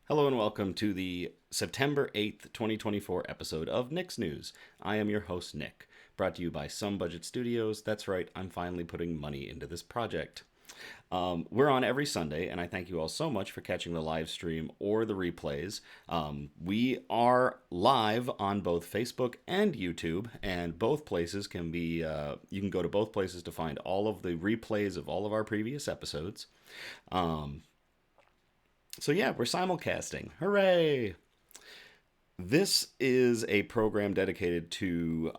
Hello and welcome to the September 8th, 2024 episode of Nick's News. I am your host, Nick, brought to you by Some Budget Studios. That's right, I'm finally putting money into this project. We're on every Sunday, and I thank you all so much for catching the live stream or the replays. We are live on both Facebook and YouTube, and both places can be, you can go to both places to find all of the replays of all of our previous episodes. So yeah, we're simulcasting. Hooray! This is a program dedicated to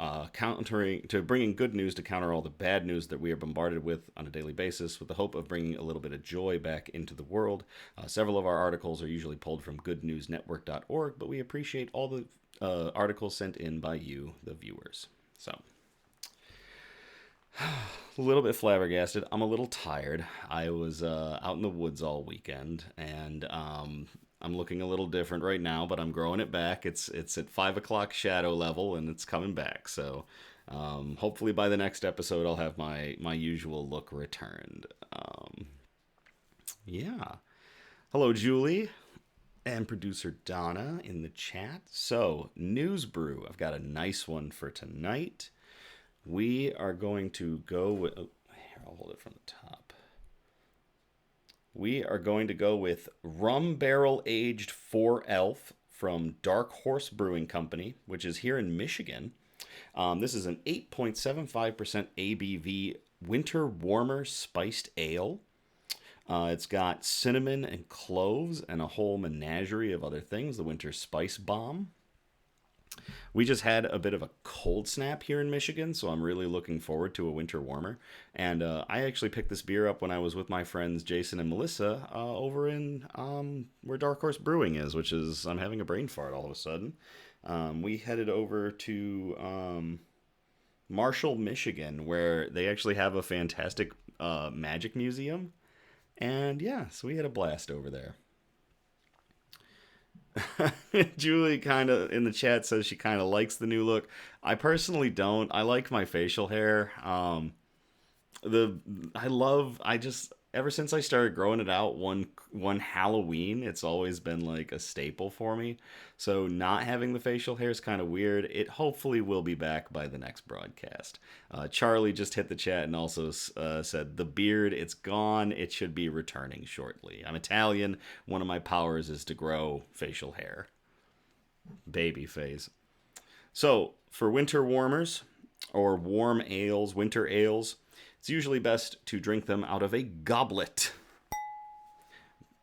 bringing good news to counter all the bad news that we are bombarded with on a daily basis, with the hope of bringing a little bit of joy back into the world. Several of our articles are usually pulled from goodnewsnetwork.org, but we appreciate all the articles sent in by you, the viewers. So, a little bit flabbergasted. I'm a little tired. I was out in the woods all weekend, and I'm looking a little different right now, but I'm growing it back. It's at 5 o'clock shadow level, and it's coming back. So hopefully by the next episode, I'll have my usual look returned. Yeah. Hello, Julie, and producer Donna in the chat. So, News Brew. I've got a nice one for tonight. We are going to go with... Oh, here, I'll hold it from the top. We are going to go with Rum Barrel Aged 4 Elf from Dark Horse Brewing Company, which is here in Michigan. This is an 8.75% ABV Winter Warmer-Spiced Ale. It's got cinnamon and cloves and a whole menagerie of other things. The Winter Spice Bomb. We just had a bit of a cold snap here in Michigan, so I'm really looking forward to a winter warmer. And I actually picked this beer up when I was with my friends Jason and Melissa over in where Dark Horse Brewing is, which is, I'm having a brain fart all of a sudden. We headed over to Marshall, Michigan, where they actually have a fantastic magic museum. And yeah, so we had a blast over there. Julie kind of in the chat says she kind of likes the new look. I personally don't. I like my facial hair. I just ever since I started growing it out one Halloween, it's always been like a staple for me. So not having the facial hair is kind of weird. It hopefully will be back by the next broadcast. Charlie just hit the chat and also said the beard, it's gone. It should be returning shortly. I'm Italian. One of my powers is to grow facial hair. Baby phase. So for winter warmers or warm ales, winter ales, it's usually best to drink them out of a goblet.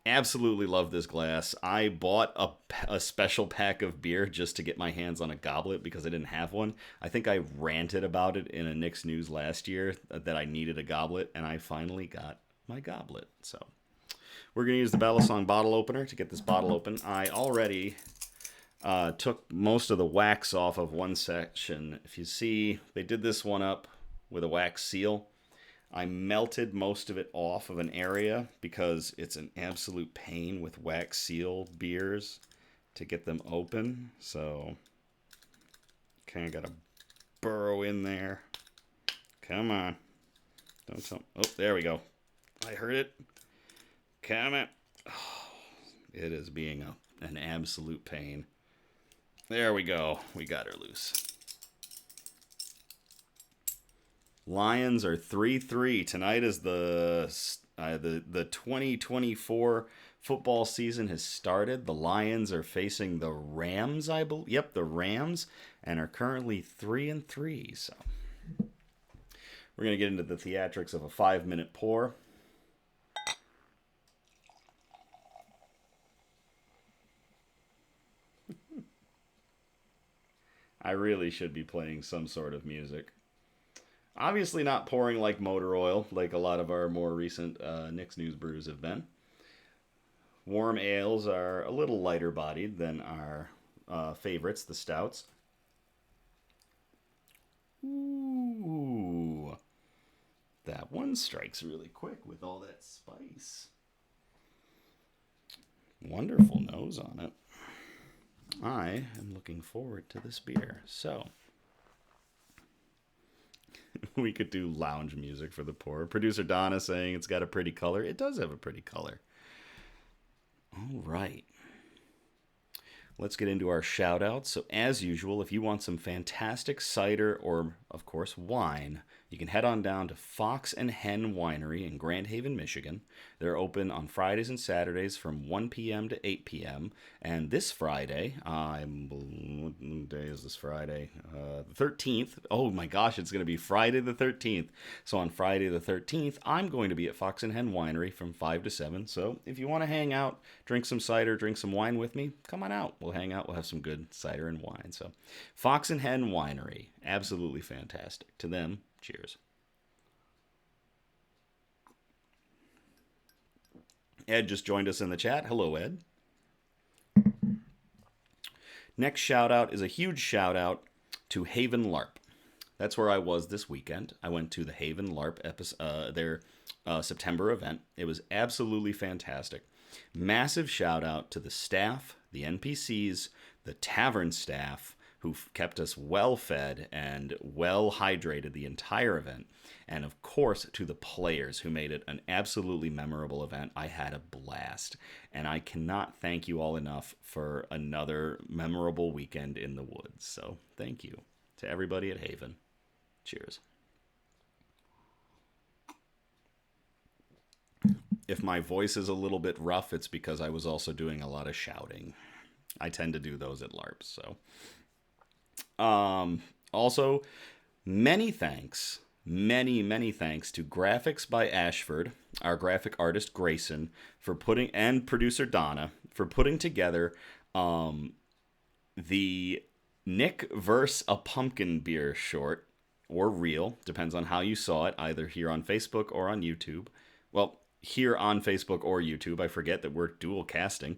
Absolutely love this glass. I bought a special pack of beer just to get my hands on a goblet because I didn't have one. I think I ranted about it in a Nick's News last year that I needed a goblet, and I finally got my goblet. So we're going to use the Battle Song bottle opener to get this bottle open. I already took most of the wax off of one section. If you see, they did this one up with a wax seal. I melted most of it off of an area because it's an absolute pain with wax seal beers to get them open. So, kind of got to burrow in there. Come on. Don't tell me. Oh, there we go. I heard it. Come on. Oh, it is being an absolute pain. There we go. We got her loose. Lions are 3-3. Tonight is the 2024 football season has started. The Lions are facing the Rams, I believe. Yep, the Rams, and are currently 3-3. So we're going to get into the theatrics of a 5-minute pour. I really should be playing some sort of music. Obviously not pouring like motor oil, like a lot of our more recent Nick's News brews have been. Warm ales are a little lighter bodied than our favorites, the stouts. Ooh, that one strikes really quick with all that spice. Wonderful nose on it. I am looking forward to this beer. So... we could do lounge music for the pour. Producer Donna saying it's got a pretty color. It does have a pretty color. All right. Let's get into our shout outs. So, as usual, if you want some fantastic cider or, of course, wine, you can head on down to Fox and Hen Winery in Grand Haven, Michigan. They're open on Fridays and Saturdays from 1 p.m. to 8 p.m. And this Friday, what day is this Friday? The 13th. Oh my gosh, it's going to be Friday the 13th. So on Friday the 13th, I'm going to be at Fox and Hen Winery from 5 to 7. So if you want to hang out, drink some cider, drink some wine with me, come on out. We'll hang out. We'll have some good cider and wine. So Fox and Hen Winery, absolutely fantastic. To them, cheers. Ed just joined us in the chat. Hello, Ed. Next shout out is a huge shout out to Haven LARP. That's where I was this weekend. I went to the Haven LARP their September event. It was absolutely fantastic. Massive shout out to the staff, the NPCs, the tavern staff, who kept us well fed and well hydrated the entire event. And of course, to the players who made it an absolutely memorable event. I had a blast. And I cannot thank you all enough for another memorable weekend in the woods. So thank you to everybody at Haven. Cheers. If my voice is a little bit rough, it's because I was also doing a lot of shouting. I tend to do those at LARPs, so. Also, many thanks to Graphics by Ashford, our graphic artist Grayson, and producer Donna for putting together the Nick verse a pumpkin beer short, or reel, depends on how you saw it, either here on Facebook or on YouTube. Well, here on Facebook or YouTube, I forget that we're dual casting.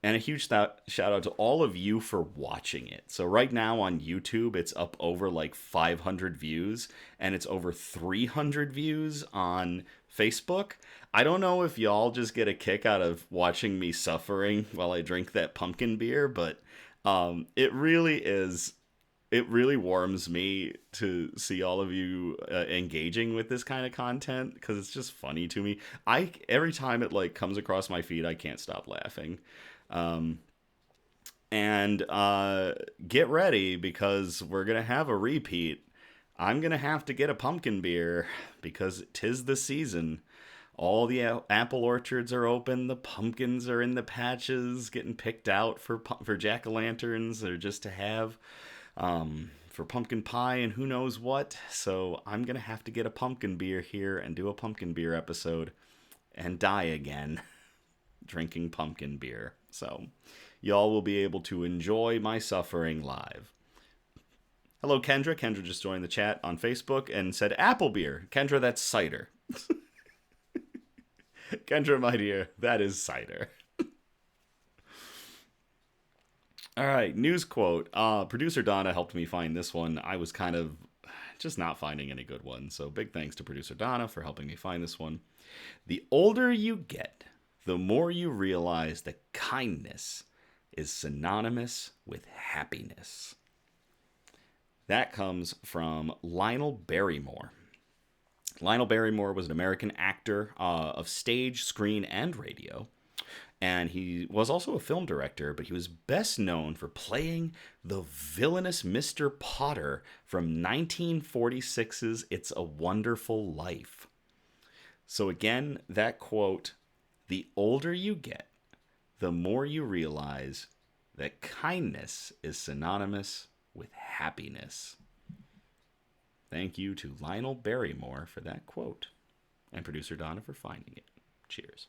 And a huge shout out to all of you for watching it. So right now on YouTube, it's up over like 500 views, and it's over 300 views on Facebook. I don't know if y'all just get a kick out of watching me suffering while I drink that pumpkin beer, but it really warms me to see all of you engaging with this kind of content, because it's just funny to me. Every time it like comes across my feed, I can't stop laughing. Get ready, because we're going to have a repeat. I'm going to have to get a pumpkin beer because 'tis the season. All the apple orchards are open. The pumpkins are in the patches getting picked out for jack-o'-lanterns, or just to have for pumpkin pie and who knows what. So I'm going to have to get a pumpkin beer here and do a pumpkin beer episode and die again drinking pumpkin beer. So y'all will be able to enjoy my suffering live. Hello, Kendra. Kendra just joined the chat on Facebook and said apple beer. Kendra, that's cider. Kendra, my dear, that is cider. All right, news quote. Producer Donna helped me find this one. I was kind of just not finding any good ones. So big thanks to producer Donna for helping me find this one. The older you get, the more you realize that kindness is synonymous with happiness. That comes from Lionel Barrymore. Lionel Barrymore was an American actor of stage, screen, and radio. And he was also a film director, but he was best known for playing the villainous Mr. Potter from 1946's It's a Wonderful Life. So again, that quote, the older you get, the more you realize that kindness is synonymous with happiness. Thank you to Lionel Barrymore for that quote, and producer Donna for finding it. Cheers.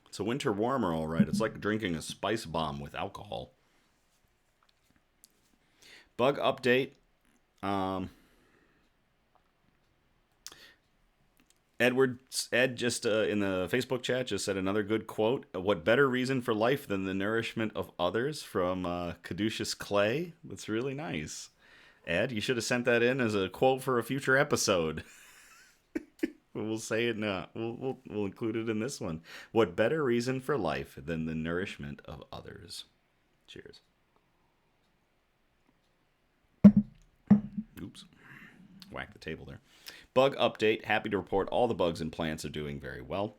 It's a winter warmer, all right. It's like drinking a spice bomb with alcohol. Bug update. Ed just in the Facebook chat just said another good quote. What better reason for life than the nourishment of others, from Caduceus Clay? That's really nice. Ed, you should have sent that in as a quote for a future episode. We'll say it now. We'll include it in this one. What better reason for life than the nourishment of others? Cheers. Oops. whack the table there. Bug update. Happy to report all the bugs and plants are doing very well,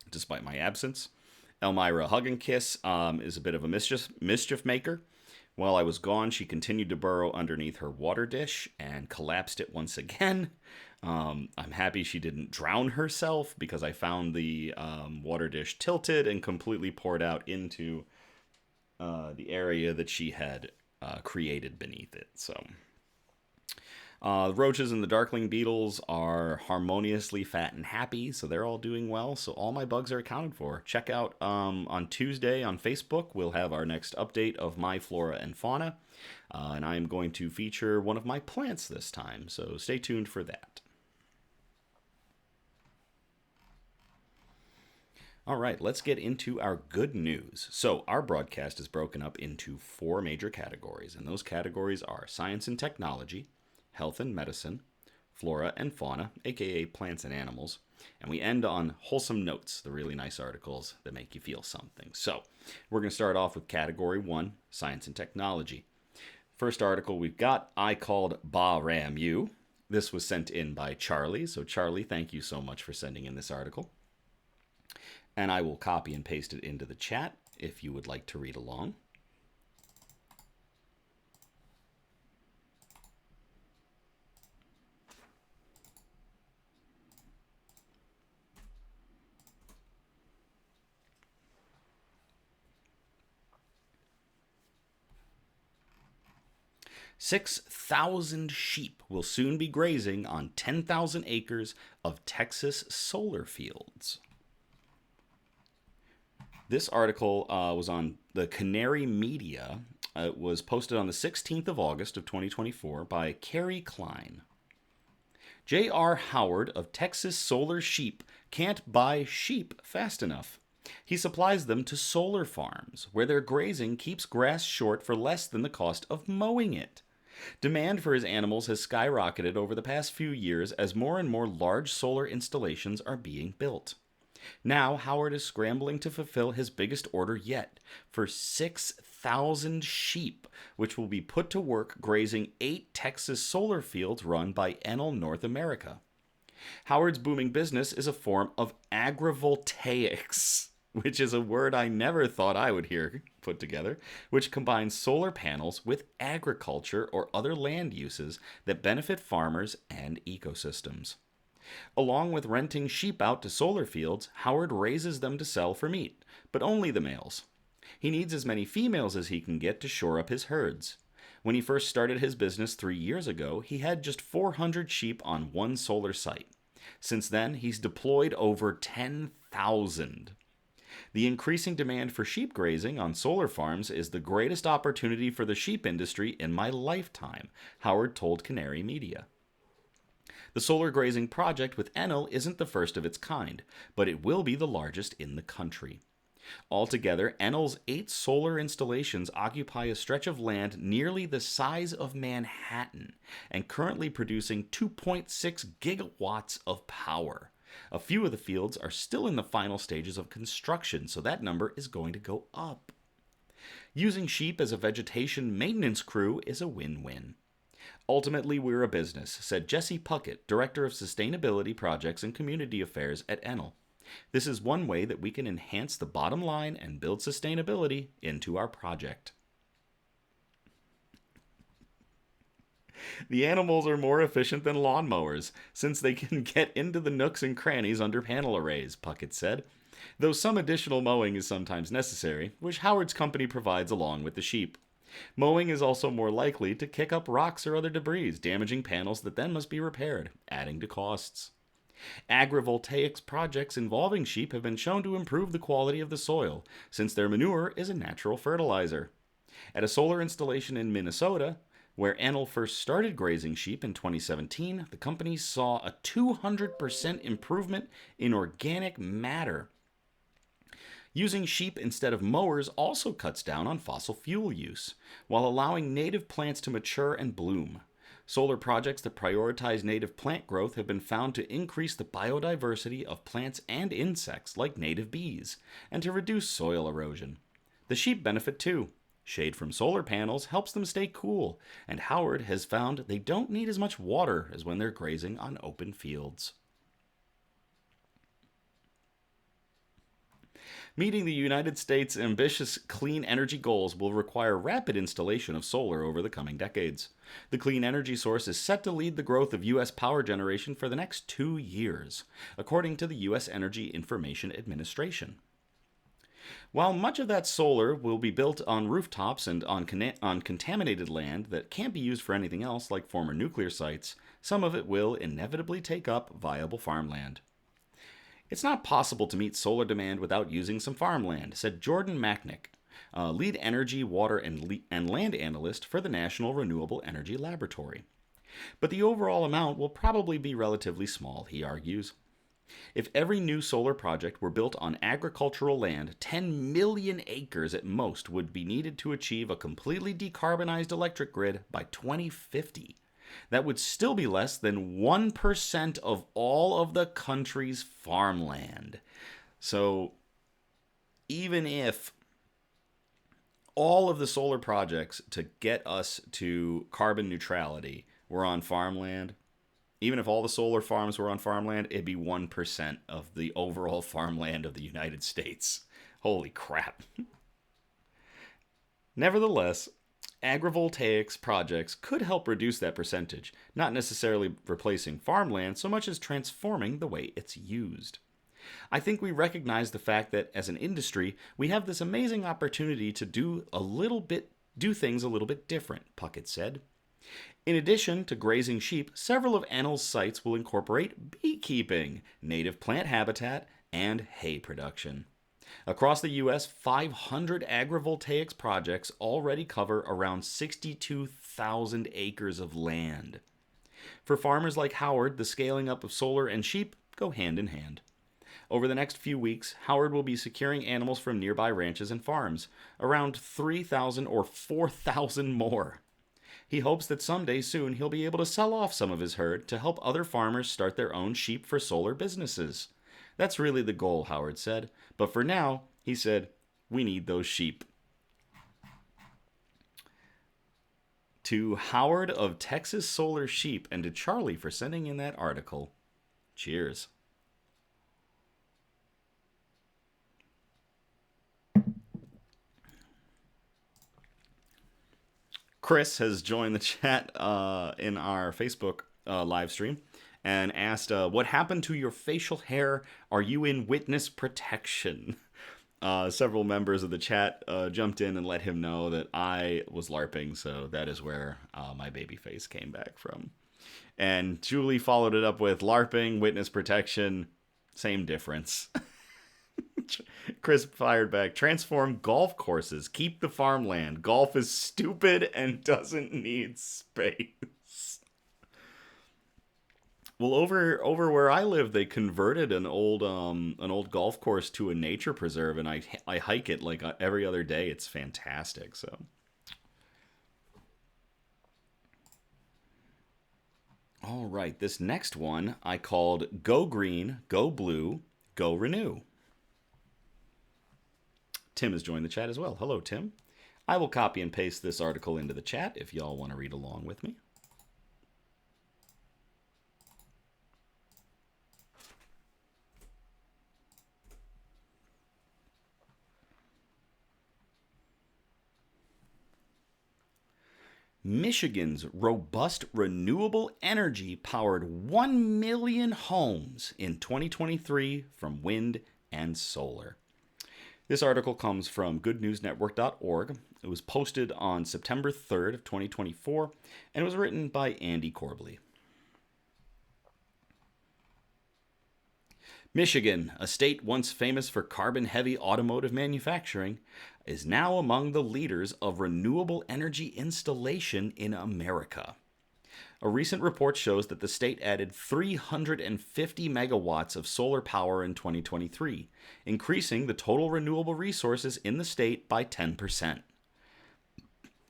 despite my absence. Elmira Hug and Kiss is a bit of a mischief maker. While I was gone, she continued to burrow underneath her water dish and collapsed it once again. I'm happy she didn't drown herself because I found the water dish tilted and completely poured out into the area that she had created beneath it. So, the roaches and the darkling beetles are harmoniously fat and happy, so they're all doing well. So all my bugs are accounted for. Check out on Tuesday on Facebook, we'll have our next update of my flora and fauna, and I am going to feature one of my plants this time, so stay tuned for that. All right, let's get into our good news. So, our broadcast is broken up into 4 major categories, and those categories are science and technology, health and medicine, flora and fauna, aka plants and animals, and we end on wholesome notes, the really nice articles that make you feel something. So, we're going to start off with category 1, science and technology. First article we've got, I called Ba Ram You. This was sent in by Charlie, so Charlie, thank you so much for sending in this article. And I will copy and paste it into the chat if you would like to read along. "6,000 sheep will soon be grazing on 10,000 acres of Texas solar fields." This article was on the Canary Media. It was posted on the 16th of August of 2024 by Carrie Klein. J.R. Howard of Texas Solar Sheep can't buy sheep fast enough. He supplies them to solar farms, where their grazing keeps grass short for less than the cost of mowing it. Demand for his animals has skyrocketed over the past few years as more and more large solar installations are being built. Now, Howard is scrambling to fulfill his biggest order yet for 6,000 sheep, which will be put to work grazing 8 Texas solar fields run by Enel North America. Howard's booming business is a form of agrivoltaics, which is a word I never thought I would hear put together, which combines solar panels with agriculture or other land uses that benefit farmers and ecosystems. Along with renting sheep out to solar fields, Howard raises them to sell for meat, but only the males. He needs as many females as he can get to shore up his herds. When he first started his business 3 years ago, he had just 400 sheep on one solar site. Since then, he's deployed over 10,000. The increasing demand for sheep grazing on solar farms is the greatest opportunity for the sheep industry in my lifetime, Howard told Canary Media. The solar grazing project with Enel isn't the first of its kind, but it will be the largest in the country. Altogether, Enel's 8 solar installations occupy a stretch of land nearly the size of Manhattan and currently producing 2.6 gigawatts of power. A few of the fields are still in the final stages of construction, so that number is going to go up. Using sheep as a vegetation maintenance crew is a win-win. Ultimately, we're a business, said Jesse Puckett, Director of Sustainability Projects and Community Affairs at Enel. This is one way that we can enhance the bottom line and build sustainability into our project. The animals are more efficient than lawnmowers, since they can get into the nooks and crannies under panel arrays, Puckett said, though some additional mowing is sometimes necessary, which Howard's company provides along with the sheep. Mowing is also more likely to kick up rocks or other debris, damaging panels that then must be repaired, adding to costs. Agrivoltaics projects involving sheep have been shown to improve the quality of the soil, since their manure is a natural fertilizer. At a solar installation in Minnesota, where Enel first started grazing sheep in 2017, the company saw a 200% improvement in organic matter. Using sheep instead of mowers also cuts down on fossil fuel use, while allowing native plants to mature and bloom. Solar projects that prioritize native plant growth have been found to increase the biodiversity of plants and insects like native bees, and to reduce soil erosion. The sheep benefit too. Shade from solar panels helps them stay cool, and Howard has found they don't need as much water as when they're grazing on open fields. Meeting the United States' ambitious clean energy goals will require rapid installation of solar over the coming decades. The clean energy source is set to lead the growth of U.S. power generation for the next 2 years, according to the U.S. Energy Information Administration. While much of that solar will be built on rooftops and on contaminated land that can't be used for anything else, like former nuclear sites, some of it will inevitably take up viable farmland. It's not possible to meet solar demand without using some farmland, said Jordan Macknick, lead energy, water, and land analyst for the National Renewable Energy Laboratory. But the overall amount will probably be relatively small, he argues. If every new solar project were built on agricultural land, 10 million acres at most would be needed to achieve a completely decarbonized electric grid by 2050. That would still be less than 1% of all of the country's farmland. So, even if all of the solar projects to get us to carbon neutrality were on farmland, even if all the solar farms were on farmland, it'd be 1% of the overall farmland of the United States. Holy crap. Nevertheless, agrivoltaics projects could help reduce that percentage, not necessarily replacing farmland so much as transforming the way it's used. I think we recognize the fact that as an industry, we have this amazing opportunity to do things a little bit different, Puckett said. In addition to grazing sheep, several of Enel's sites will incorporate beekeeping, native plant habitat, and hay production. Across the U.S., 500 agrivoltaics projects already cover around 62,000 acres of land. For farmers like Howard, the scaling up of solar and sheep go hand in hand. Over the next few weeks, Howard will be securing animals from nearby ranches and farms, around 3,000 or 4,000 more. He hopes that someday soon he'll be able to sell off some of his herd to help other farmers start their own sheep for solar businesses. That's really the goal, Howard said. But for now, he said, we need those sheep. To Howard of Texas Solar Sheep and to Charlie for sending in that article. Cheers. Chris has joined the chat in our Facebook live stream and asked, what happened to your facial hair? Are you in witness protection? Several members of the chat jumped in and let him know that I was LARPing, so that is where my baby face came back from. And Julie followed it up with LARPing, witness protection, same difference. Chris fired back, transform golf courses, keep the farmland. Golf is stupid and doesn't need space. Well, over where I live, they converted an old golf course to a nature preserve, and I hike it like every other day. It's fantastic. So, all right, this next one I called "Go Green, Go Blue, Go Renew." Tim has joined the chat as well. Hello, Tim. I will copy and paste this article into the chat if y'all want to read along with me. Michigan's robust renewable energy powered 1 million homes in 2023 from wind and solar. This article comes from goodnewsnetwork.org. It was posted on September 3rd of 2024, and it was written by Andy Corbley. Michigan, a state once famous for carbon-heavy automotive manufacturing, is now among the leaders of renewable energy installation in America. A recent report shows that the state added 350 megawatts of solar power in 2023, increasing the total renewable resources in the state by 10%.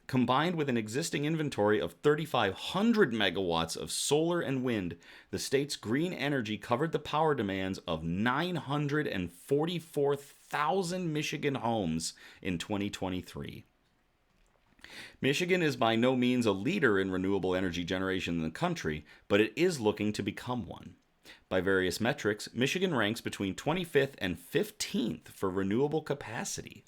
Combined with an existing inventory of 3,500 megawatts of solar and wind, the state's green energy covered the power demands of 944,000 Michigan homes in 2023. Michigan is by no means a leader in renewable energy generation in the country, but it is looking to become one. By various metrics, Michigan ranks between 25th and 15th for renewable capacity.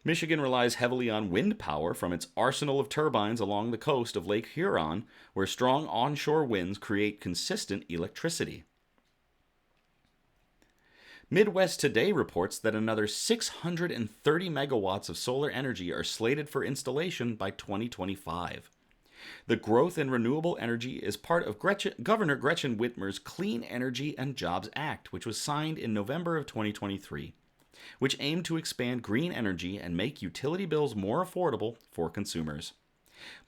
Michigan relies heavily on wind power from its arsenal of turbines along the coast of Lake Huron, where strong onshore winds create consistent electricity. Midwest Today reports that another 630 megawatts of solar energy are slated for installation by 2025. The growth in renewable energy is part of Governor Gretchen Whitmer's Clean Energy and Jobs Act, which was signed in November of 2023, which aimed to expand green energy and make utility bills more affordable for consumers.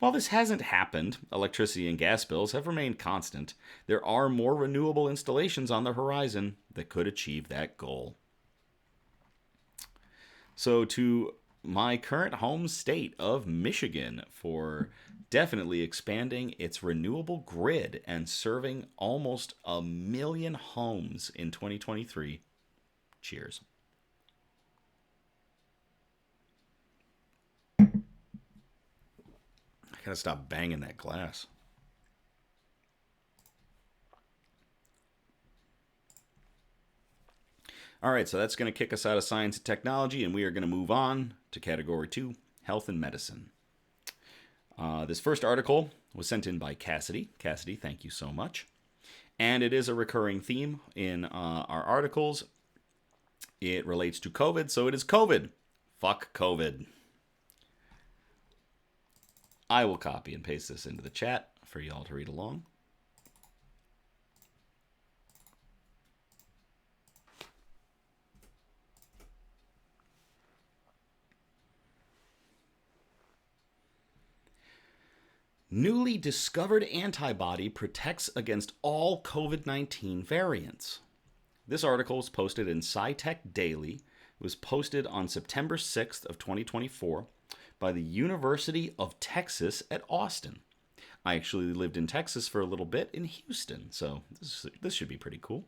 While this hasn't happened, electricity and gas bills have remained constant. There are more renewable installations on the horizon that could achieve that goal. So to my current home state of Michigan for definitely expanding its renewable grid and serving almost 1 million homes in 2023. Cheers. I gotta stop banging that glass. All right, so that's going to kick us out of science and technology, and we are going to move on to category 2, health and medicine. This first article was sent in by Cassidy. Cassidy, thank you so much. And it is a recurring theme in our articles. It relates to COVID, so it is COVID. Fuck COVID. I will copy and paste this into the chat for y'all to read along. Newly discovered antibody protects against all COVID-19 variants. This article was posted in SciTech Daily. It was posted on September 6th of 2024 by the University of Texas at Austin. I actually lived in Texas for a little bit in Houston, so this should be pretty cool.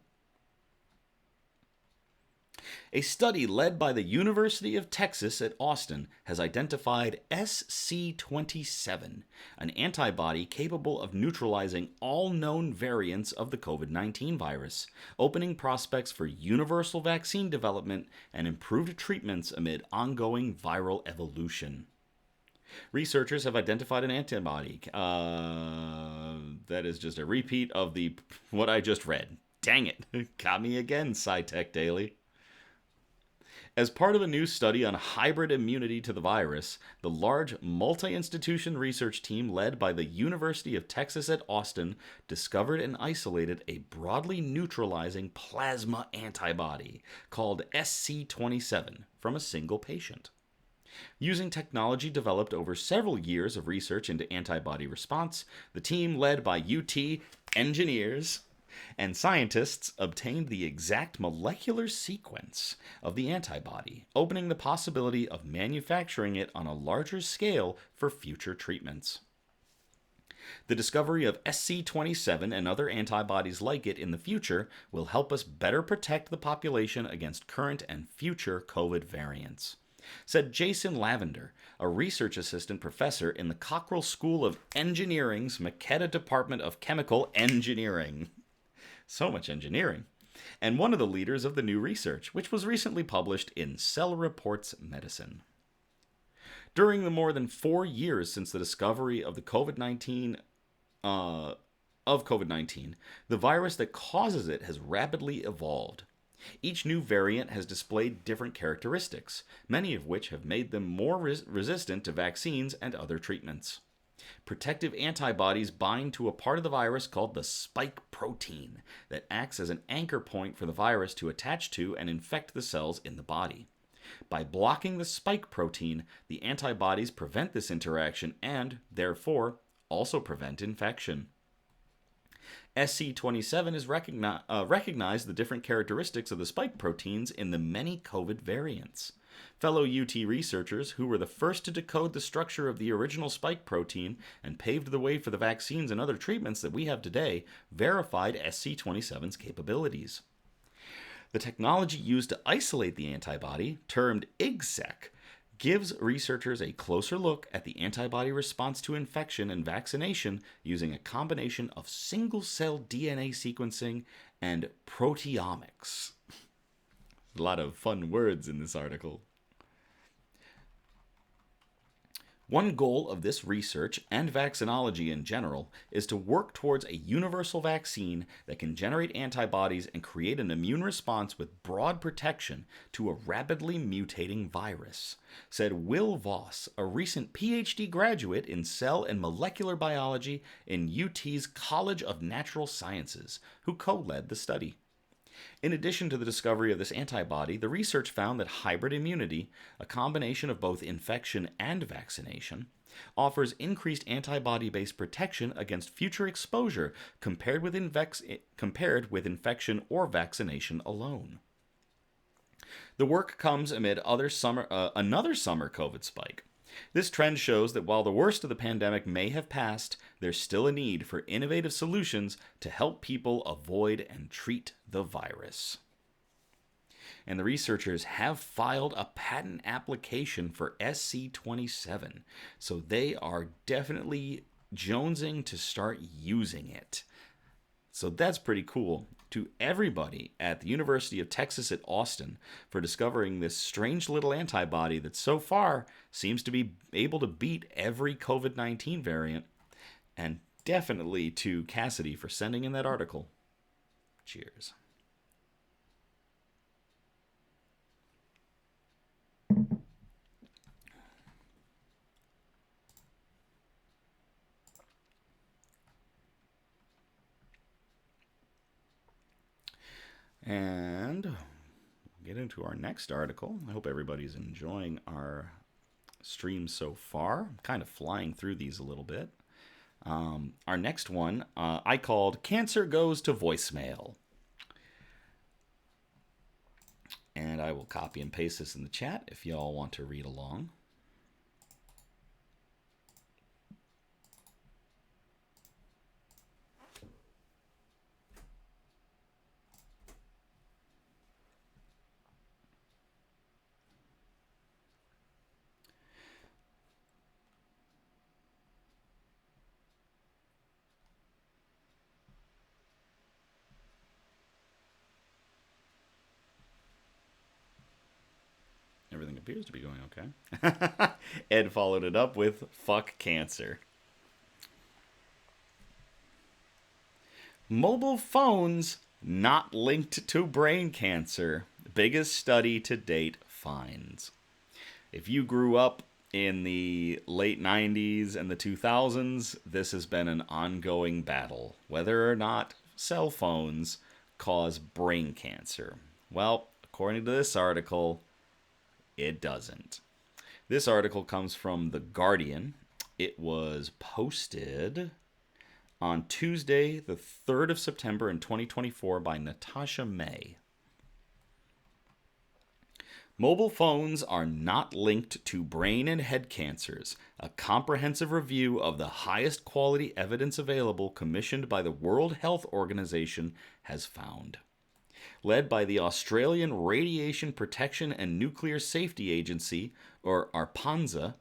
A study led by the University of Texas at Austin has identified SC27, an antibody capable of neutralizing all known variants of the COVID-19 virus, opening prospects for universal vaccine development and improved treatments amid ongoing viral evolution. Researchers have identified an antibody. That is just a repeat of what I just read. Dang it. Got me again, SciTech Daily. As part of a new study on hybrid immunity to the virus, the large multi-institution research team led by the University of Texas at Austin discovered and isolated a broadly neutralizing plasma antibody called SC27 from a single patient. Using technology developed over several years of research into antibody response, the team led by UT engineers and scientists obtained the exact molecular sequence of the antibody, opening the possibility of manufacturing it on a larger scale for future treatments. The discovery of SC27 and other antibodies like it in the future will help us better protect the population against current and future COVID variants, said Jason Lavender, a research assistant professor in the Cockrell School of Engineering's Makeda Department of Chemical Engineering. So much engineering. And one of the leaders of the new research, which was recently published in Cell Reports Medicine. During the more than 4 years since the discovery of the COVID-19, the virus that causes it has rapidly evolved. Each new variant has displayed different characteristics, many of which have made them more resistant to vaccines and other treatments. Protective antibodies bind to a part of the virus called the spike protein that acts as an anchor point for the virus to attach to and infect the cells in the body. By blocking the spike protein, the antibodies prevent this interaction and, therefore, also prevent infection. SC27 has recognized the different characteristics of the spike proteins in the many COVID variants. Fellow UT researchers, who were the first to decode the structure of the original spike protein and paved the way for the vaccines and other treatments that we have today, verified SC27's capabilities. The technology used to isolate the antibody, termed IgSec, gives researchers a closer look at the antibody response to infection and vaccination using a combination of single-cell DNA sequencing and proteomics. A lot of fun words in this article. One goal of this research and vaccinology in general is to work towards a universal vaccine that can generate antibodies and create an immune response with broad protection to a rapidly mutating virus, said Will Voss, a recent PhD graduate in cell and molecular biology in UT's College of Natural Sciences, who co-led the study. In addition to the discovery of this antibody, the research found that hybrid immunity, a combination of both infection and vaccination, offers increased antibody-based protection against future exposure compared with infection or vaccination alone. The work comes amid another summer COVID spike. This trend shows that while the worst of the pandemic may have passed, there's still a need for innovative solutions to help people avoid and treat the virus. And the researchers have filed a patent application for SC27, so they are definitely jonesing to start using it. So that's pretty cool. To everybody at the University of Texas at Austin for discovering this strange little antibody that so far seems to be able to beat every COVID-19 variant. And definitely to Cassidy for sending in that article. Cheers. And we'll get into our next article. I hope everybody's enjoying our stream so far. I'm kind of flying through these a little bit. Our next one I called Cancer Goes to Voicemail. And I will copy and paste this in the chat if y'all want to read along. Everything appears to be going okay. Ed followed it up with, fuck cancer. Mobile phones not linked to brain cancer. Biggest study to date finds. If you grew up in the late 90s and the 2000s, this has been an ongoing battle. Whether or not cell phones cause brain cancer. Well, according to this article, it doesn't. This article comes from The Guardian. It was posted on Tuesday, the 3rd of September in 2024 by Natasha May. Mobile phones are not linked to brain and head cancers. A comprehensive review of the highest quality evidence available commissioned by the World Health Organization has found. Led by the Australian Radiation Protection and Nuclear Safety Agency, or ARPANSA,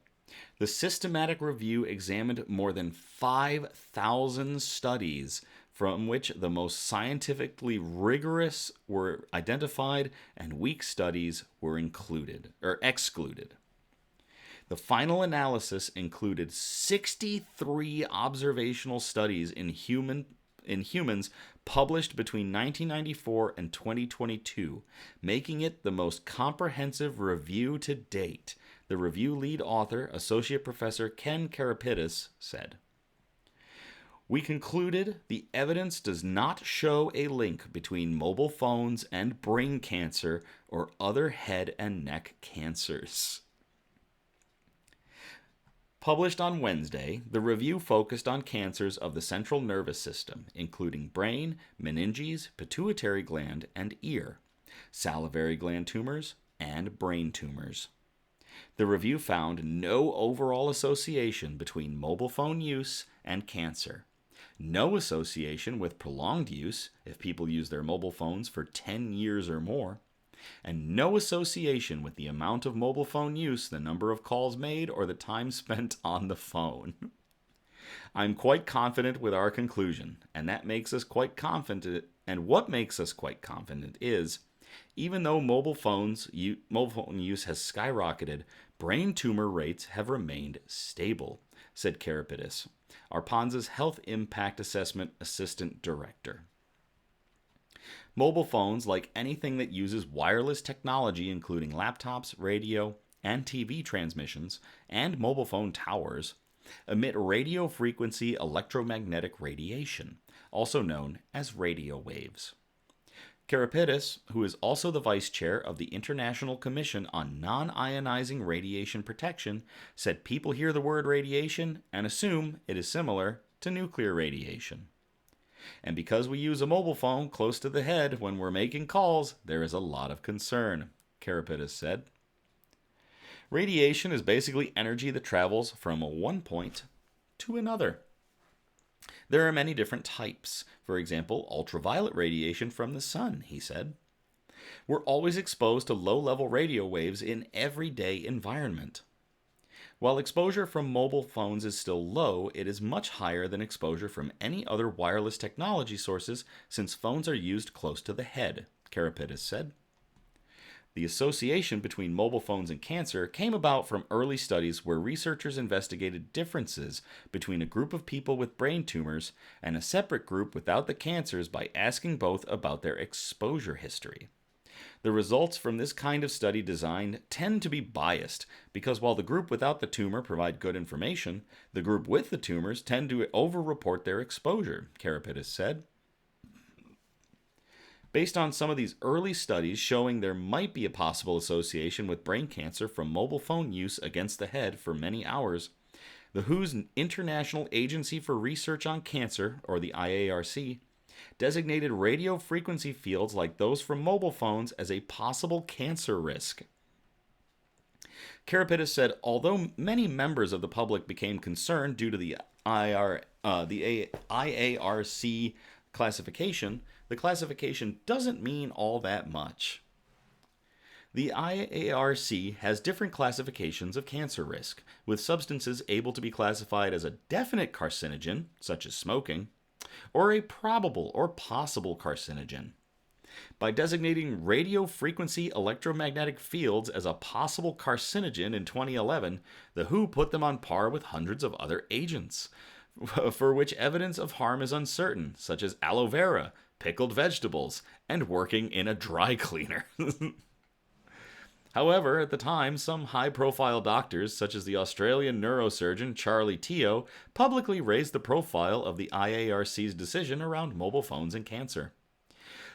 the systematic review examined more than 5,000 studies from which the most scientifically rigorous were identified and weak studies were excluded. The final analysis included 63 observational studies in humans published between 1994 and 2022, making it the most comprehensive review to date, the review lead author, Associate Professor Ken Karapidis, said. We concluded the evidence does not show a link between mobile phones and brain cancer or other head and neck cancers. Published on Wednesday, the review focused on cancers of the central nervous system, including brain, meninges, pituitary gland, and ear, salivary gland tumors, and brain tumors. The review found no overall association between mobile phone use and cancer, no association with prolonged use if people use their mobile phones for 10 years or more, and no association with the amount of mobile phone use, the number of calls made, or the time spent on the phone. I'm quite confident with our conclusion, and that makes us quite confident. And what makes us quite confident is, even though mobile phone use has skyrocketed, brain tumor rates have remained stable, said Karapitis, Arpanza's Health Impact Assessment Assistant Director. Mobile phones, like anything that uses wireless technology, including laptops, radio, and TV transmissions, and mobile phone towers, emit radio frequency electromagnetic radiation, also known as radio waves. Karapitis, who is also the vice chair of the International Commission on Non-Ionizing Radiation Protection, said people hear the word radiation and assume it is similar to nuclear radiation. And because we use a mobile phone close to the head when we're making calls, there is a lot of concern, Karapitis said. Radiation is basically energy that travels from one point to another. There are many different types. For example, ultraviolet radiation from the sun, he said. We're always exposed to low-level radio waves in everyday environment. While exposure from mobile phones is still low, it is much higher than exposure from any other wireless technology sources since phones are used close to the head, Karapitis said. The association between mobile phones and cancer came about from early studies where researchers investigated differences between a group of people with brain tumors and a separate group without the cancers by asking both about their exposure history. The results from this kind of study design tend to be biased because while the group without the tumor provide good information, the group with the tumors tend to over-report their exposure, Karapitis said. Based on some of these early studies showing there might be a possible association with brain cancer from mobile phone use against the head for many hours, the WHO's International Agency for Research on Cancer, or the IARC, designated radio frequency fields like those from mobile phones as a possible cancer risk. Karapitis said although many members of the public became concerned due to the IARC classification, the classification doesn't mean all that much. The IARC has different classifications of cancer risk, with substances able to be classified as a definite carcinogen, such as smoking, or a probable or possible carcinogen. By designating radio frequency electromagnetic fields as a possible carcinogen in 2011, the WHO put them on par with hundreds of other agents, for which evidence of harm is uncertain, such as aloe vera, pickled vegetables, and working in a dry cleaner. However, at the time, some high-profile doctors, such as the Australian neurosurgeon Charlie Teo, publicly raised the profile of the IARC's decision around mobile phones and cancer.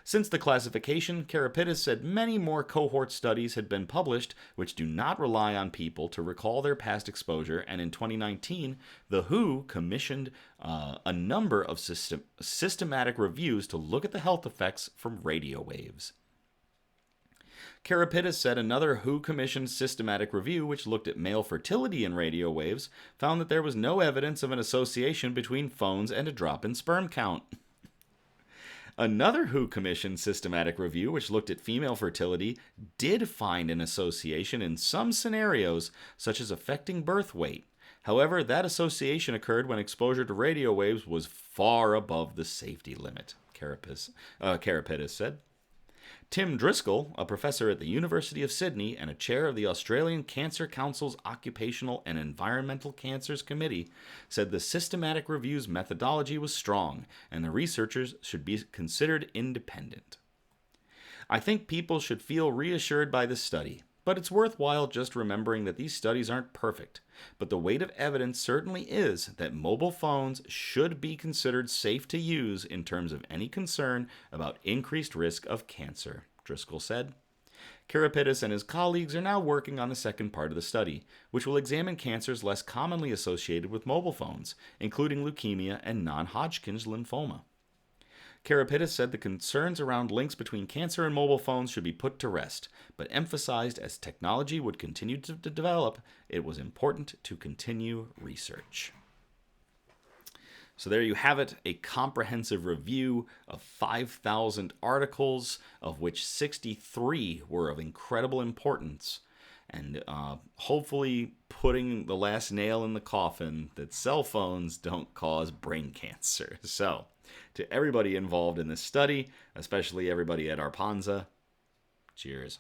Since the classification, Karapitis said many more cohort studies had been published which do not rely on people to recall their past exposure, and in 2019, the WHO commissioned a number of systematic reviews to look at the health effects from radio waves. Karapitis said another WHO-commissioned systematic review, which looked at male fertility in radio waves, found that there was no evidence of an association between phones and a drop in sperm count. Another WHO-commissioned systematic review, which looked at female fertility, did find an association in some scenarios, such as affecting birth weight. However, that association occurred when exposure to radio waves was far above the safety limit, Karapitis said. Tim Driscoll, a professor at the University of Sydney and a chair of the Australian Cancer Council's Occupational and Environmental Cancers Committee, said the systematic review's methodology was strong and the researchers should be considered independent. I think people should feel reassured by this study, but it's worthwhile just remembering that these studies aren't perfect, but the weight of evidence certainly is that mobile phones should be considered safe to use in terms of any concern about increased risk of cancer, Driscoll said. Karapitis and his colleagues are now working on the second part of the study, which will examine cancers less commonly associated with mobile phones, including leukemia and non-Hodgkin's lymphoma. Karapitis said the concerns around links between cancer and mobile phones should be put to rest, but emphasized as technology would continue to develop, it was important to continue research. So there you have it, a comprehensive review of 5,000 articles, of which 63 were of incredible importance, and hopefully putting the last nail in the coffin that cell phones don't cause brain cancer. So, to everybody involved in this study, especially everybody at Arpanza, cheers.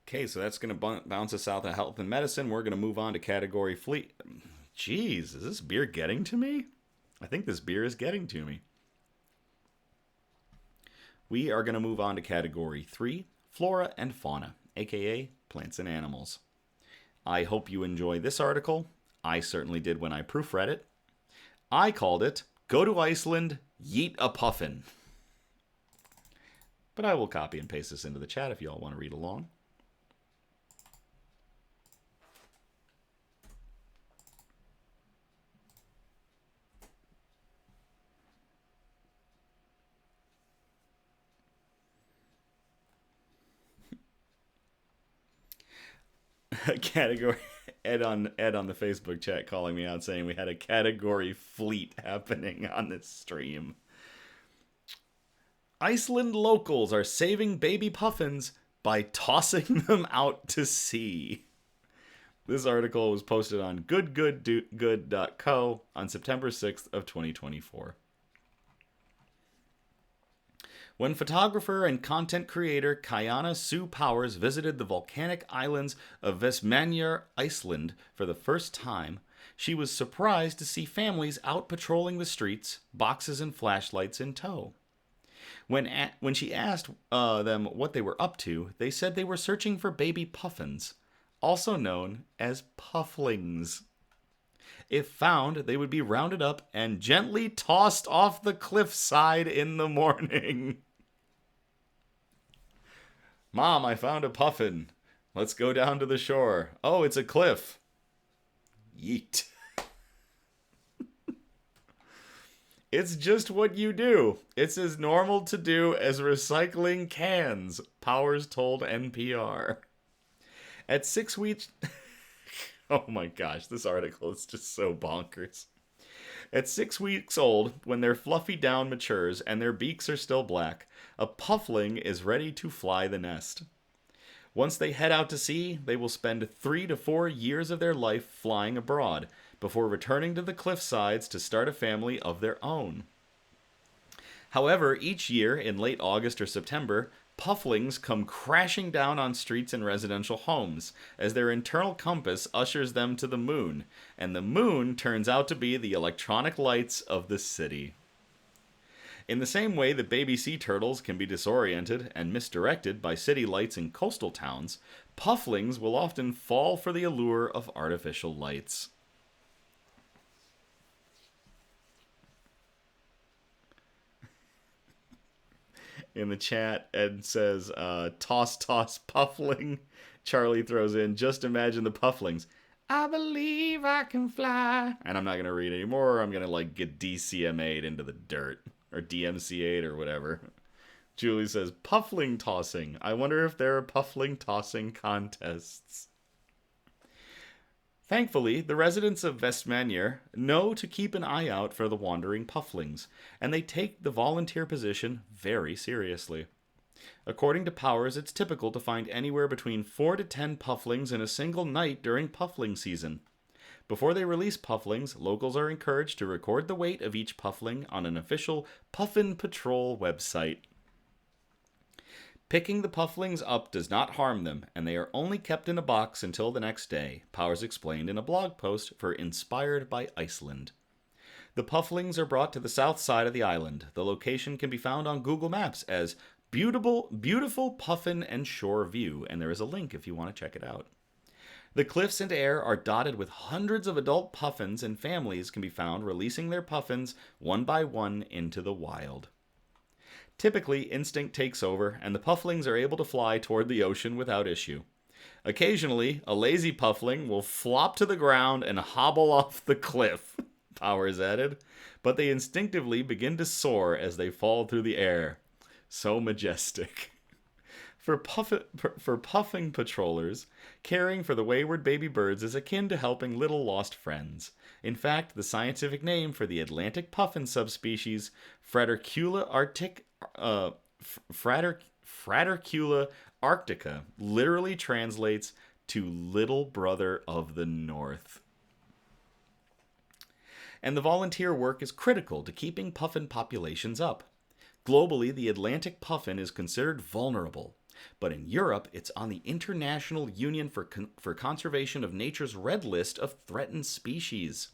Okay, so that's going to bounce us out of health and medicine. We're going to move on to category fleet. Jeez, is this beer getting to me? I think this beer is getting to me. We are going to move on to category 3, flora and fauna, aka plants and animals. I hope you enjoy this article. I certainly did when I proofread it. I called it, Go to Iceland, Yeet a Puffin. But I will copy and paste this into the chat if you all want to read along. Category Ed on the Facebook chat calling me out saying we had a category fleet happening on this stream. Iceland locals are saving baby puffins by tossing them out to sea. This article was posted on goodgood.co on September 6th of 2024. When photographer and content creator Kayana Sue Powers visited the volcanic islands of Vestmannaeyjar, Iceland for the first time, she was surprised to see families out patrolling the streets, boxes and flashlights in tow. When she asked them what they were up to, they said they were searching for baby puffins, also known as pufflings. If found, they would be rounded up and gently tossed off the cliffside in the morning. Mom, I found a puffin. Let's go down to the shore. Oh, it's a cliff. Yeet. It's just what you do. It's as normal to do as recycling cans, Powers told NPR. At 6 weeks... Oh my gosh, this article is just so bonkers. At 6 weeks old, when their fluffy down matures and their beaks are still black, a puffling is ready to fly the nest. Once they head out to sea, they will spend 3 to 4 years of their life flying abroad, before returning to the cliff sides to start a family of their own. However, each year, in late August or September, pufflings come crashing down on streets and residential homes, as their internal compass ushers them to the moon, and the moon turns out to be the electronic lights of the city. In the same way that baby sea turtles can be disoriented and misdirected by city lights in coastal towns, pufflings will often fall for the allure of artificial lights. In the chat, Ed says, toss, puffling. Charlie throws in, just imagine the pufflings. I believe I can fly. And I'm not going to read anymore. I'm going to, get DCMA'd into the dirt. Or DMCA'd or whatever. Julie says, puffling tossing. I wonder if there are puffling tossing contests. Thankfully, the residents of Vestmannaeyjar know to keep an eye out for the wandering pufflings, and they take the volunteer position very seriously. According to Powers, it's typical to find anywhere between 4 to 10 pufflings in a single night during puffling season. Before they release pufflings, locals are encouraged to record the weight of each puffling on an official Puffin Patrol website. Picking the pufflings up does not harm them, and they are only kept in a box until the next day, Powers explained in a blog post for Inspired by Iceland. The pufflings are brought to the south side of the island. The location can be found on Google Maps as Beautiful Puffin and Shore View, and there is a link if you want to check it out. The cliffs and air are dotted with hundreds of adult puffins, and families can be found releasing their puffins one by one into the wild. Typically, instinct takes over, and the pufflings are able to fly toward the ocean without issue. Occasionally, a lazy puffling will flop to the ground and hobble off the cliff, Powers added, but they instinctively begin to soar as they fall through the air. So majestic. For puffing patrollers, caring for the wayward baby birds is akin to helping little lost friends. In fact, the scientific name for the Atlantic puffin subspecies, Fratercula Fratercula arctica, literally translates to little brother of the north. And the volunteer work is critical to keeping puffin populations up. Globally, the Atlantic puffin is considered vulnerable, but in Europe, it's on the International Union for Conservation of Nature's red list of threatened species.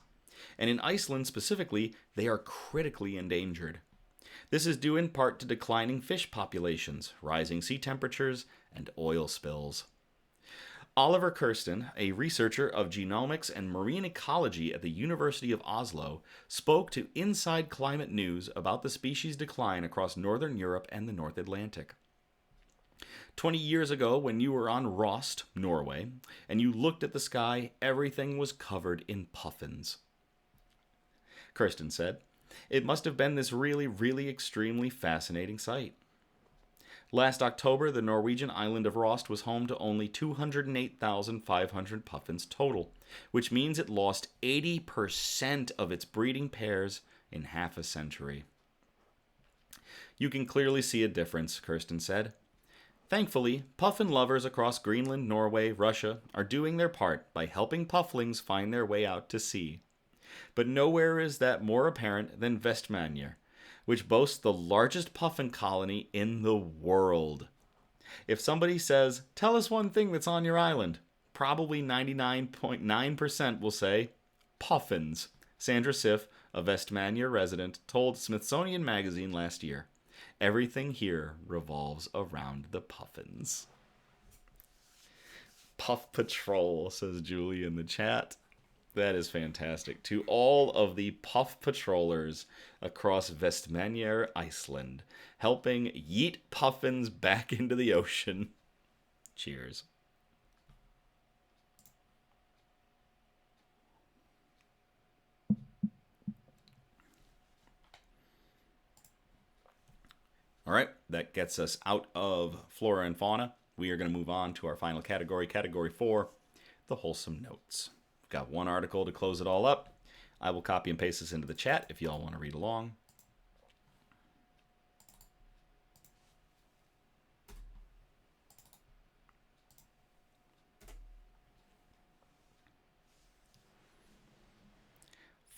And in Iceland specifically, they are critically endangered. This is due in part to declining fish populations, rising sea temperatures, and oil spills. Oliver Kirsten, a researcher of genomics and marine ecology at the University of Oslo, spoke to Inside Climate News about the species' decline across northern Europe and the North Atlantic. 20 years ago, when you were on Rost, Norway, and you looked at the sky, everything was covered in puffins. Kirsten said, "It must have been this really, really extremely fascinating sight." Last October, the Norwegian island of Rost was home to only 208,500 puffins total, which means it lost 80% of its breeding pairs in half a century. "You can clearly see a difference," Kirsten said. "Thankfully, puffin lovers across Greenland, Norway, Russia are doing their part by helping pufflings find their way out to sea. But nowhere is that more apparent than Vestmannaeyjar, which boasts the largest puffin colony in the world. If somebody says, 'Tell us one thing that's on your island,' probably 99.9% will say, 'Puffins,'" Sandra Siff, a Vestmannaeyjar resident, told Smithsonian Magazine last year. "Everything here revolves around the puffins." Puff Patrol, says Julie in the chat. That is fantastic. To all of the puff patrollers across Vestmannaeyjar, Iceland, helping yeet puffins back into the ocean. Cheers. All right, that gets us out of flora and fauna. We are going to move on to our final category, category 4, the wholesome notes. Got one article to close it all up. I will copy and paste this into the chat if you all want to read along.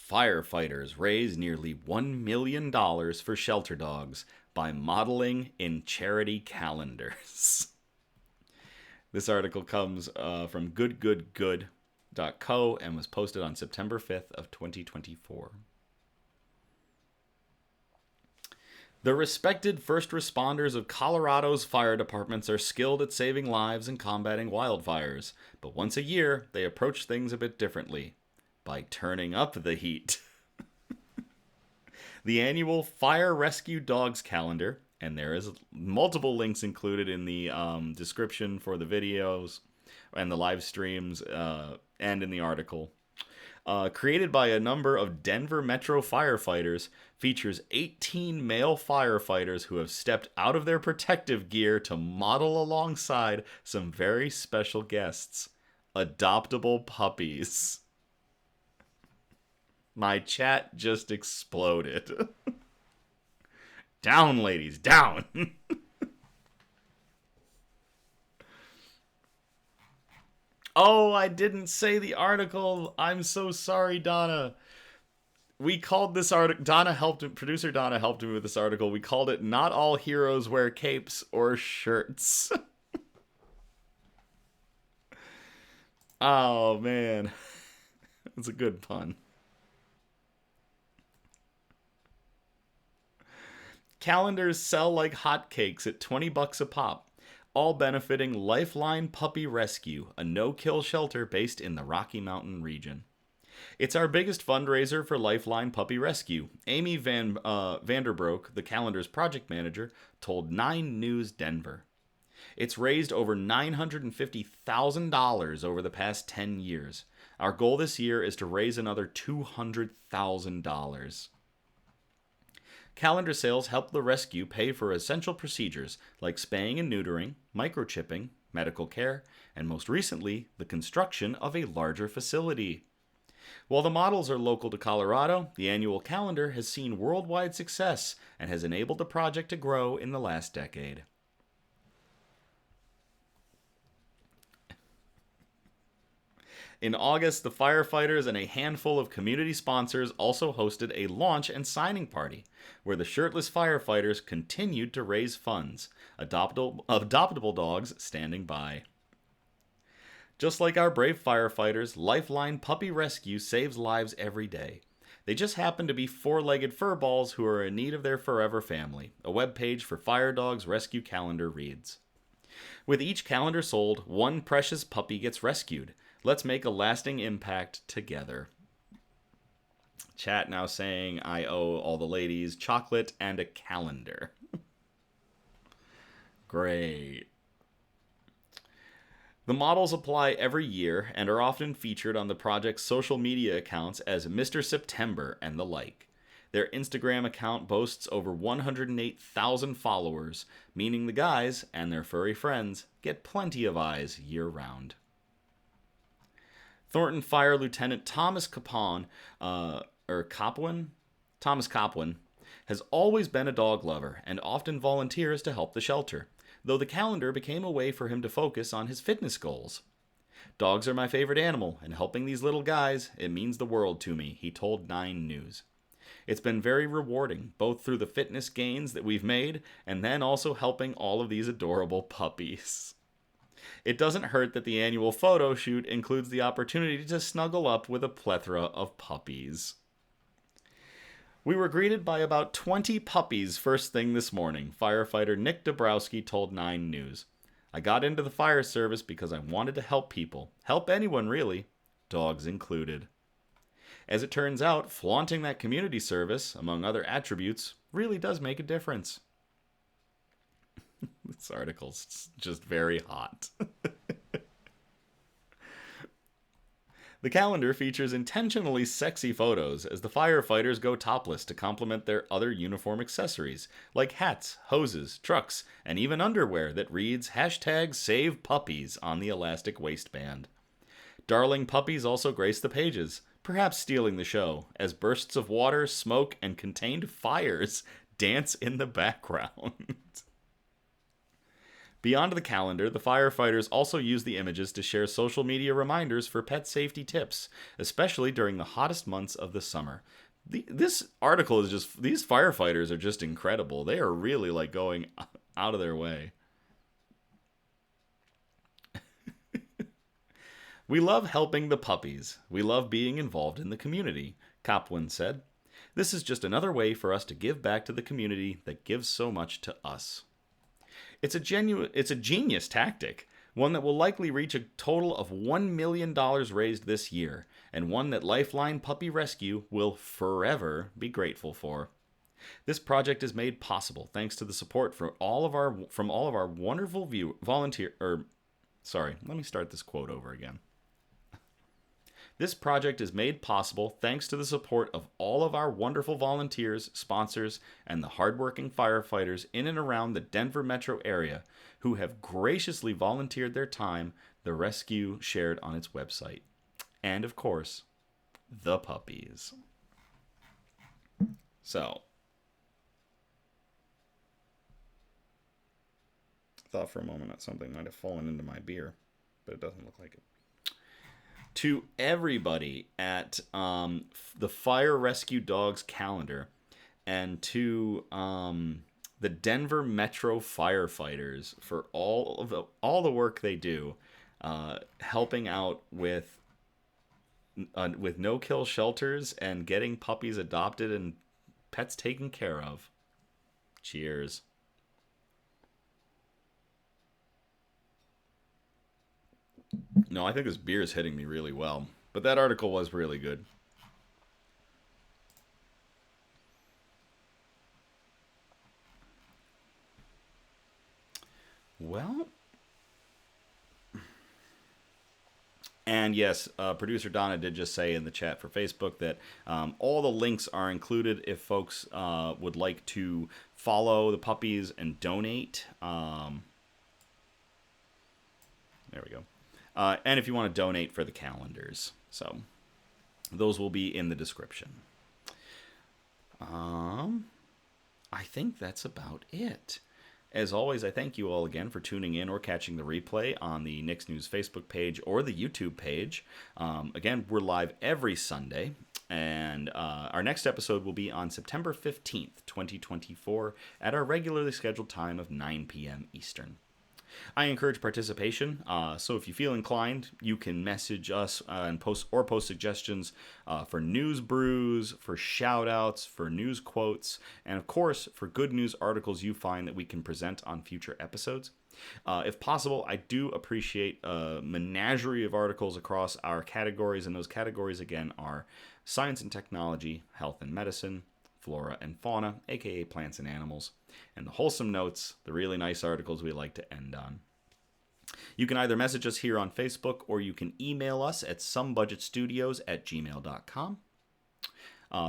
Firefighters raise nearly $1 million for shelter dogs by modeling in charity calendars. This article comes from goodgoodgood.co and was posted on September 5th of 2024. The respected first responders of Colorado's fire departments are skilled at saving lives and combating wildfires, but once a year they approach things a bit differently, by turning up the heat. The annual Fire Rescue Dogs calendar, and there is multiple links included in the description for the videos and the live streams and in the article, created by a number of Denver Metro firefighters, features 18 male firefighters who have stepped out of their protective gear to model alongside some very special guests, adoptable puppies. My chat just exploded. Down, ladies, down. Oh, I didn't say the article. I'm so sorry, Donna. We called this article, producer Donna helped me with this article. We called it "Not All Heroes Wear Capes or Shirts." Oh, man. It's a good pun. Calendars sell like hotcakes at $20 a pop, all benefiting Lifeline-puppy-rescue, a no-kill shelter based in the Rocky Mountain region. It's our biggest fundraiser for Lifeline-puppy-rescue. Amy Vanderbroek, the calendar's project manager, told 9 News Denver. It's raised over $950,000 over the past 10 years. Our goal this year is to raise another $200,000. Calendar sales help the rescue pay for essential procedures like spaying and neutering, microchipping, medical care, and most recently, the construction of a larger facility. While the models are local to Colorado, the annual calendar has seen worldwide success and has enabled the project to grow in the last decade. In August, the firefighters and a handful of community sponsors also hosted a launch and signing party, where the shirtless firefighters continued to raise funds, adoptable dogs standing by. Just like our brave firefighters, Lifeline-puppy-rescue saves lives every day. They just happen to be four-legged furballs who are in need of their forever family. A webpage for Fire Dogs Rescue Calendar reads, "With each calendar sold, one precious puppy gets rescued. Let's make a lasting impact together." Chat now saying I owe all the ladies chocolate and a calendar. Great. The models apply every year and are often featured on the project's social media accounts as Mr. September and the like. Their Instagram account boasts over 108,000 followers, meaning the guys and their furry friends get plenty of eyes year-round. Thornton Fire Lieutenant Thomas Copwin, has always been a dog lover and often volunteers to help the shelter, though the calendar became a way for him to focus on his fitness goals. "Dogs are my favorite animal, and helping these little guys, it means the world to me," he told 9 News. "It's been very rewarding, both through the fitness gains that we've made, and then also helping all of these adorable puppies. It doesn't hurt that the annual photo shoot includes the opportunity to snuggle up with a plethora of puppies." "We were greeted by about 20 puppies first thing this morning," firefighter Nick Dabrowski told 9 News. "I got into the fire service because I wanted to help people. Help anyone, really. Dogs included." As it turns out, flaunting that community service, among other attributes, really does make a difference. This article's just very hot. The calendar features intentionally sexy photos as the firefighters go topless to complement their other uniform accessories, like hats, hoses, trucks, and even underwear that reads #SavePuppies on the elastic waistband. Darling puppies also grace the pages, perhaps stealing the show, as bursts of water, smoke, and contained fires dance in the background. Beyond the calendar, the firefighters also use the images to share social media reminders for pet safety tips, especially during the hottest months of the summer. This article is just, these firefighters are just incredible. They are really like going out of their way. "We love helping the puppies. We love being involved in the community," Copwin said. "This is just another way for us to give back to the community that gives so much to us." It's a genius tactic, one that will likely reach a total of $1 million raised this year, and one that Lifeline-puppy-rescue will forever be grateful for. This project is made possible thanks to the support from all of our wonderful let me start this quote over again. "This project is made possible thanks to the support of all of our wonderful volunteers, sponsors, and the hardworking firefighters in and around the Denver metro area who have graciously volunteered their time," the rescue shared on its website. And, of course, the puppies. So, I thought for a moment that something might have fallen into my beer, but it doesn't look like it. To everybody at the Fire Rescue Dogs calendar, and to the Denver Metro firefighters for all the work they do, helping out with no-kill shelters and getting puppies adopted and pets taken care of. Cheers. No, I think this beer is hitting me really well. But that article was really good. Well, And yes, producer Donna did just say in the chat for Facebook that all the links are included if folks would like to follow the puppies and donate. There we go. And if you want to donate for the calendars. So those will be in the description. I think that's about it. As always, I thank you all again for tuning in or catching the replay on the Nick's News Facebook page or the YouTube page. Again, we're live every Sunday, and our next episode will be on September 15th, 2024, at our regularly scheduled time of 9 p.m. Eastern. I encourage participation, so if you feel inclined, you can message us and post suggestions for news brews, for shout-outs, for news quotes, and of course, for good news articles you find that we can present on future episodes. If possible, I do appreciate a menagerie of articles across our categories, and those categories, again, are science and technology, health and medicine, flora and fauna, aka plants and animals, and the wholesome notes, the really nice articles we like to end on. You can either message us here on Facebook or you can email us at somebudgetstudios@gmail.com.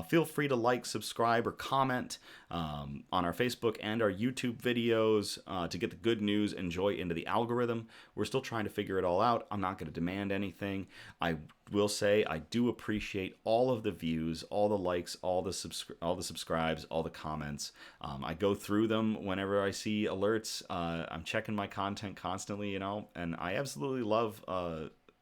Feel free to like, subscribe, or comment on our Facebook and our YouTube videos to get the good news and joy into the algorithm. We're still trying to figure it all out. I'm not going to demand anything. I will say I do appreciate all of the views, all the likes, all the subscribes, all the comments. I go through them whenever I see alerts. I'm checking my content constantly, and I absolutely love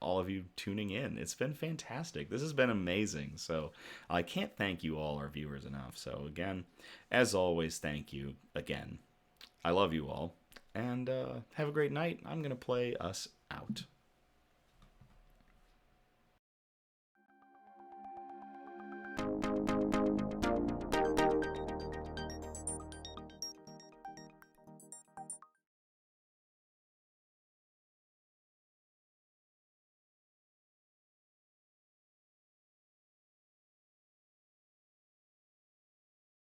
all of you tuning in. It's been fantastic. This has been amazing. So I can't thank you all, our viewers, enough. So again, as always, thank you again. I love you all. And have a great night. I'm going to play us out.